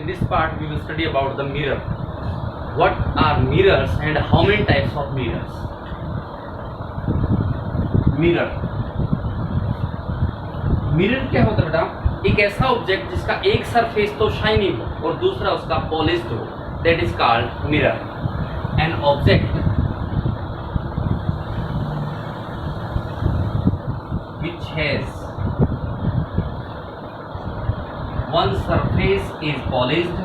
in this part we will study about the mirror. What are mirrors and how many types of mirrors? Mirror क्या होता है बेटा? एक ऐसा object जिसका एक सरफेस तो शाइनी हो और दूसरा उसका पॉलिश्ड हो, that is called mirror. An object which has one surface is polished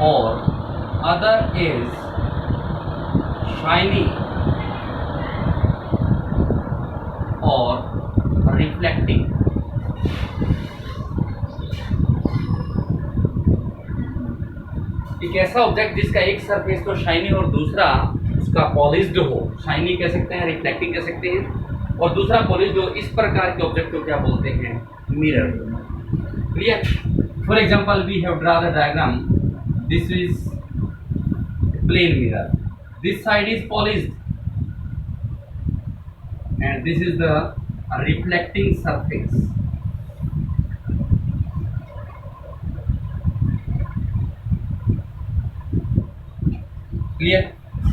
or other is shiny or reflecting. एक ऐसा ऑब्जेक्ट जिसका एक सरफेस तो शाइनी और दूसरा उसका पॉलिश्ड हो, शाइनी कह सकते हैं, रिफ्लेक्टिंग कह सकते हैं, और दूसरा पॉलिश्ड हो, इस प्रकार के ऑब्जेक्ट को क्या बोलते हैं? Mirror. Clear? For example we have draw the diagram. This is plane mirror, this side is polished and this is the reflecting surface. Clear?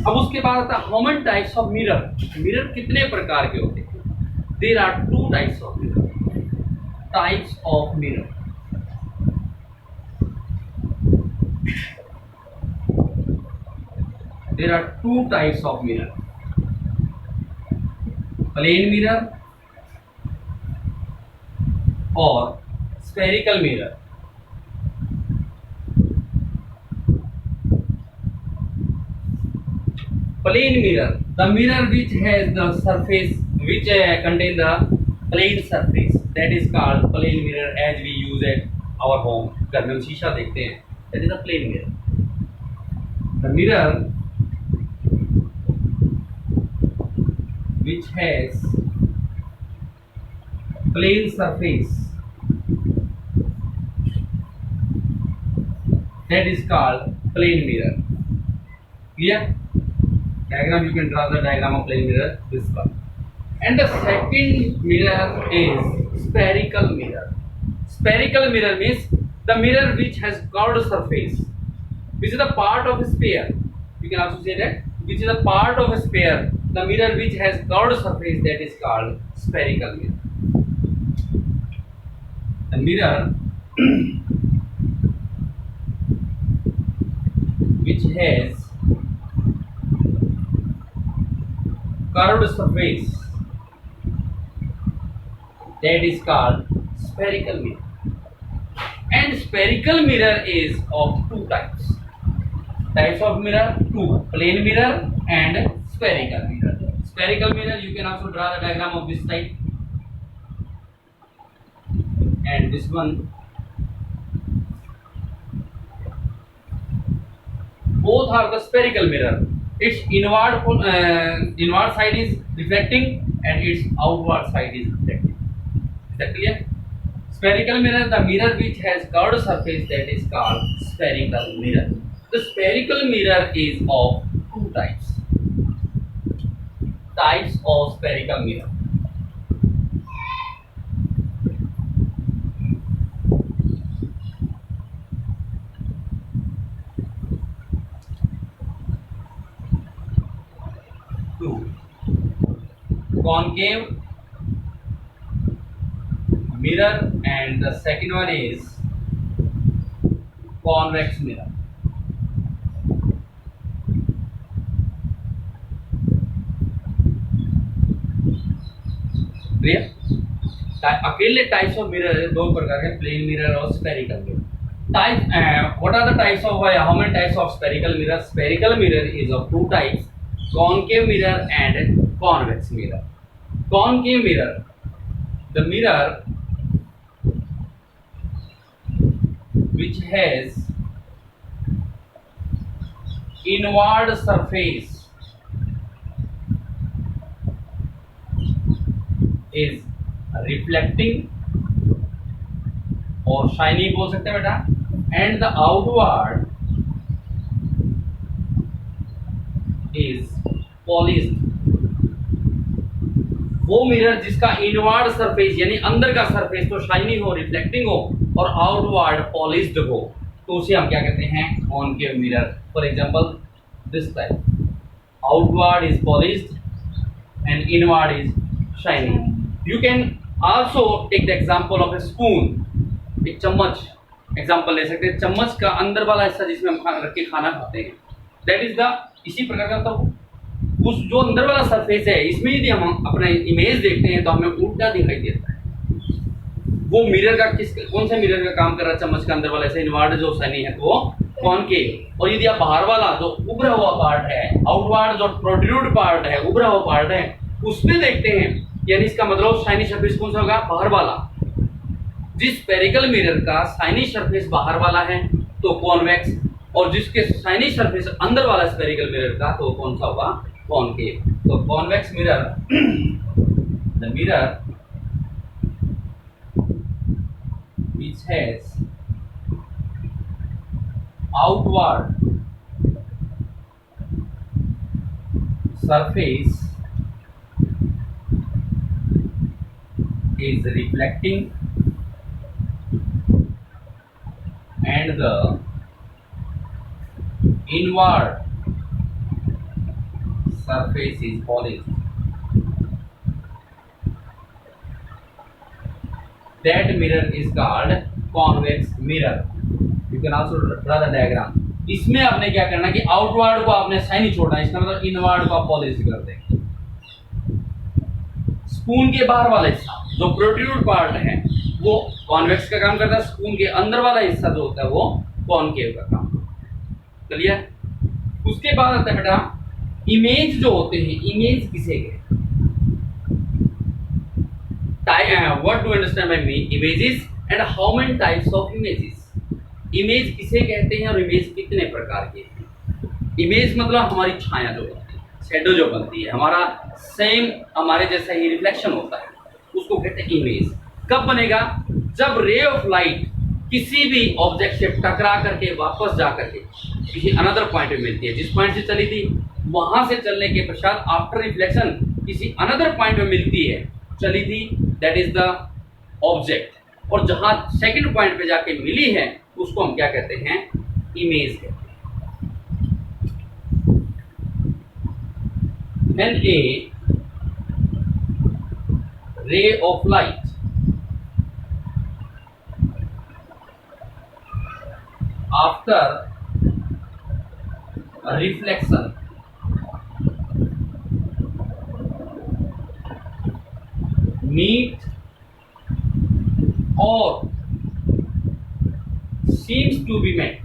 अब उसके बाद आता है how many types of mirror. Mirror कितने प्रकार के होते हैं? There are two types of mirror. Types of mirror. There are two types of mirror. Plane mirror और spherical mirror. Plane mirror, the mirror which has the surface which contain the plane surface, that is called plane mirror as we use at our home. घर में हम शीशा देखते हैं, that is a plane mirror. The mirror which has plane surface, that is called plane mirror. Clear? Diagram, you can draw the diagram of plane mirror, this one. And the second mirror is spherical mirror. Spherical mirror means the mirror which has curved surface, which is a part of a sphere. You can also say that which is a part of a sphere. The mirror which has curved surface, that is called spherical mirror. The mirror which has curved surface, that is called spherical mirror. And spherical mirror is of two types. Types of mirror, two: plane mirror and spherical mirror. Spherical mirror, you can also draw the diagram of this type and this one. Both are the spherical mirror. Its inward side is reflecting and its outward side is reflecting. Is that clear? Spherical mirror, the mirror which has curved surface, that is called spherical mirror. The spherical mirror is of two types. Types of spherical mirror. Two: concave mirror and the second one is convex mirror. Clear? अकेले types of mirror दो प्रकार के, plane mirror और spherical mirror. Type, what are the types of, how many types of spherical mirror? Spherical mirror is of two types: concave mirror and convex mirror. Concave mirror, the mirror which has inward surface is reflecting और shiny बोल सकते हैं बेटा, and the outward is polished. वो mirror जिसका inward surface यानी अंदर का सरफेस तो शाइनी हो, रिफ्लेक्टिंग हो और आउटवर्ड पॉलिश्ड हो, तो उसे हम क्या कहते हैं, concave mirror. For example this type, outward is polished and inward is shiny. You can also take the example of a spoon. एक चम्मच एग्जाम्पल ले सकते हैं। चम्मच का अंदर वाला हिस्सा जिसमें हम खाना रख के खाना खाते हैं, दैट इज द, इसी प्रकार का तो उस जो अंदर वाला सरफेस है, इसमें यदि हम अपना इमेज देखते हैं तो हमें उल्टा दिखाई देता है। वो मिरर का कौन सा मिरर का काम कर रहा है, चम्मच का अंदर वाला ऐसे इनवर्ड जो शनी है वो कॉनकेव। और यदि आप बाहर वाला जो उभरा हुआ पार्ट है, आउटवर्ड जो प्रोट्रूड पार्ट है, उभरा हुआ पार्ट है, उसमें देखते हैं, यानी इसका मतलब शाइनी सरफेस कौन सा होगा, बाहर वाला। जिस स्फेरिकल मिरर का शाइनी सरफेस बाहर वाला है तो कॉन्वेक्स, और जिसके शाइनी सरफेस अंदर वाला स्फेरिकल मिरर का तो कौन सा होगा, कॉनकेव। तो convex mirror, the mirror which has outward surface is reflecting and the inward surface is polished. That mirror is called convex mirror. You can also draw the diagram. इसमें आपने क्या करना कि आउटवर्ड को आपने शाइनी छोड़ना है, इसका मतलब इनवर्ड को आप पॉलिश कर देंगे। स्पून के बाहर वाला हिस्सा जो प्रोट्रूड पार्ट है वो कॉन्वेक्स का काम करता है, स्पून के अंदर वाला हिस्सा जो होता है वो कॉनकेव का काम। क्लियर? उसके बाद आता है बेटा इमेज जो होते हैं, इमेज किसे कहते हैं? What do you understand by me? Images and how many types of images? Image किसे कहते हैं और इमेज कितने प्रकार के हैं? इमेज मतलब हमारी छाया जो होती है, शैडो जो बनती है, हमारा सेम हमारे जैसा ही रिफ्लेक्शन होता है, उसको कहते हैं इमेज। कब बनेगा? जब रे ऑफ लाइट किसी भी ऑब्जेक्ट से टकरा करके वापस जा करके किसी अनदर पॉइंट में मिलती है। जिस पॉइंट से चली थी वहां से चलने के पश्चात आफ्टर रिफ्लेक्शन किसी अनदर पॉइंट में मिलती है, चली थी, दैट इज द ऑब्जेक्ट। और जहां सेकंड पॉइंट पे जाके मिली है उसको हम क्या कहते हैं, इमेज कहते हैं। When a ray of light after a reflection meet or seems to be met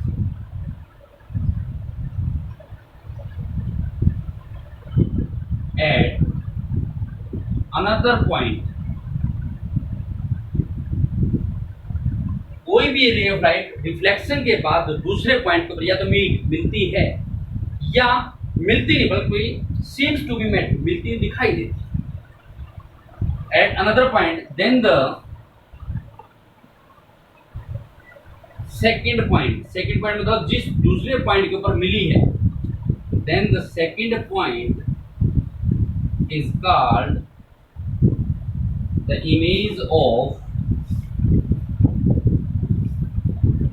at another point, कोई भी रे ऑफ लाइट रिफ्लेक्शन के बाद दूसरे पॉइंट को या तो मिलती है या मिलती नहीं बल्कि सीम्स टू बी मेट, मिलती दिखाई देती at another point, then the second point मतलब जिस दूसरे पॉइंट के ऊपर मिली है, then the second point is called the image of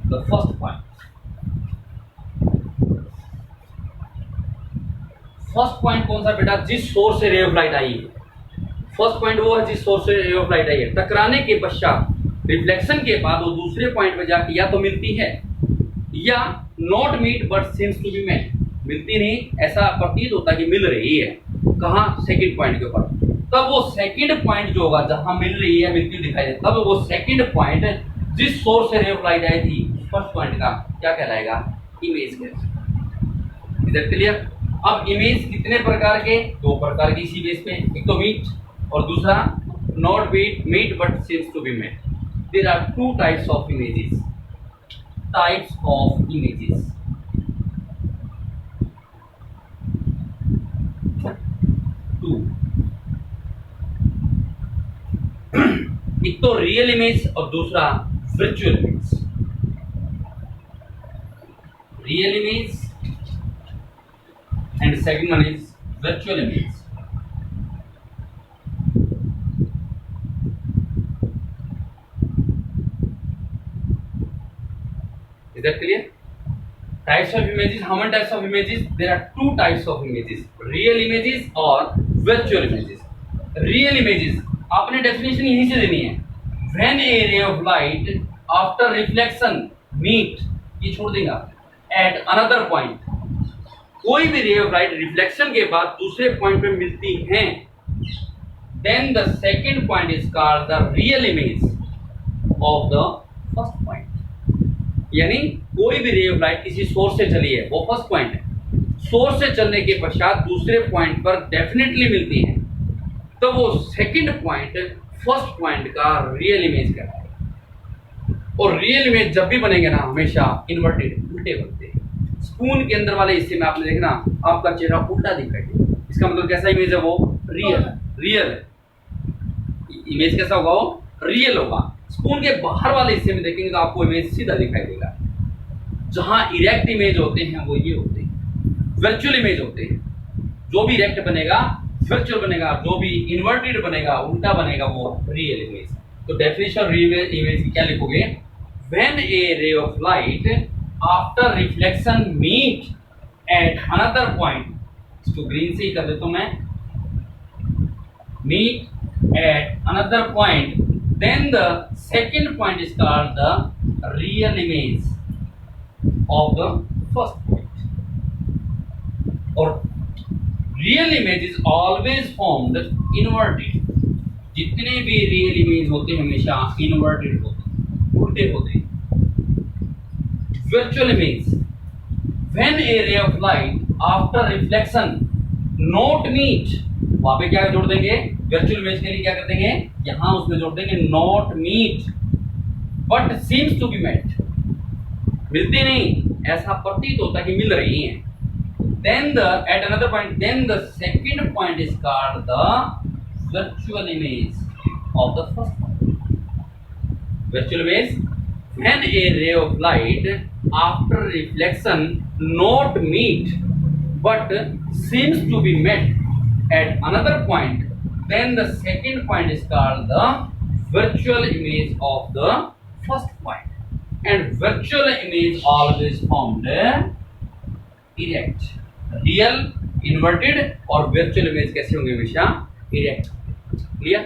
the first point. First point कौन सा बेटा? जिस सोर्स से रे ऑफ लाइट आई है, फर्स्ट पॉइंट वो है जिस सोर्स से रे ऑफ लाइट आई है। टकराने के पश्चात रिफ्लेक्शन के बाद वो दूसरे पॉइंट पे जाके या तो मिलती है या not meet but seems to be met, मिलती नहीं, ऐसा प्रतीत होता है कि मिल रही है। कहाँ? सेकंड पॉइंट के ऊपर। तब वो सेकंड पॉइंट जो होगा जहां मिल रही है, मिलती हुई दिखाई दे, तब वो सेकंड पॉइंट जिस सोर्स से रे ऑफ लाइट आई थी फर्स्ट पॉइंट का क्या कहलाएगा? इमेज कहलाएगा। इधर क्लियर? अब इमेज कितने प्रकार के? दो प्रकार की इसी बेस पे, एक तो मीट और दूसरा not meet but seems to be met. There are two types of images. Two. एक तो रियल इमेज और दूसरा virtual image. Real image and second one is virtual image. Is that clear? Types of images. How many types of images? There are two types of images: real images और virtual images. Real images आपने definition यहीं से देनी है. When a ray of light after reflection meet, ये छोड़ देंगे आप, at another point. कोई भी ray of light reflection के बाद दूसरे point पे मिलती हैं, then the second point is called the real image of the first point. यानी कोई भी रे ऑफ लाइट किसी सोर्स से चली है, वो फर्स्ट पॉइंट है. सोर्स से चलने के पश्चात दूसरे पॉइंट पर डेफिनेटली मिलती है, तो वो सेकंड पॉइंट फर्स्ट पॉइंट का रियल इमेज कहलाएगा. और रियल इमेज जब भी बनेंगे ना, हमेशा इन्वर्टेड, उल्टे बनते हैं. स्पून के अंदर वाले हिस्से में आपने देखना आपका चेहरा उल्टा दिखाई देगा. इसका मतलब कैसा इमेज है? वो रियल इमेज कैसा होगा? वो रियल होगा. स्पून के बाहर वाले हिस्से में देखेंगे तो आपको इमेज सीधा दिखाई देगा. जहां इरेक्ट इमेज होते हैं वो ये होते हैं, वर्चुअल इमेज होते हैं. जो भी इरेक्ट बनेगा वर्चुअल बनेगा, जो भी इन्वर्टेड बनेगा उल्टा बनेगा, वो रियल इमेज. तो डेफिनेशन रियल इमेज क्या लिखोगे? When a ray of light after reflection meet at another point, इसको ग्रीन से ही कर देता हूं मैं, meet at another point, then the second point is called the real image of the first point. Or real image is always formed inverted. जितने भी real image होते हैं हमेशा inverted होते हैं, उल्टे होते हैं. Virtual image, when a ray of light after reflection not meet, वहां पे क्या जोड़ देंगे? वर्चुअल इमेज के लिए क्या कर देंगे? यहां उसमें जोड़ देंगे not meet but seems to be met. मिलती नहीं, ऐसा प्रतीत होता है कि मिल रही हैं. Then the at another point, then the second point is called the virtual image of the first point. Virtual image when a ray of light after reflection not meet but seems to be met at another point, then the second point is called the virtual image of the first point. And virtual image always formed erect. Real, inverted और virtual image कैसे होंगे? हमेशा erect. Clear?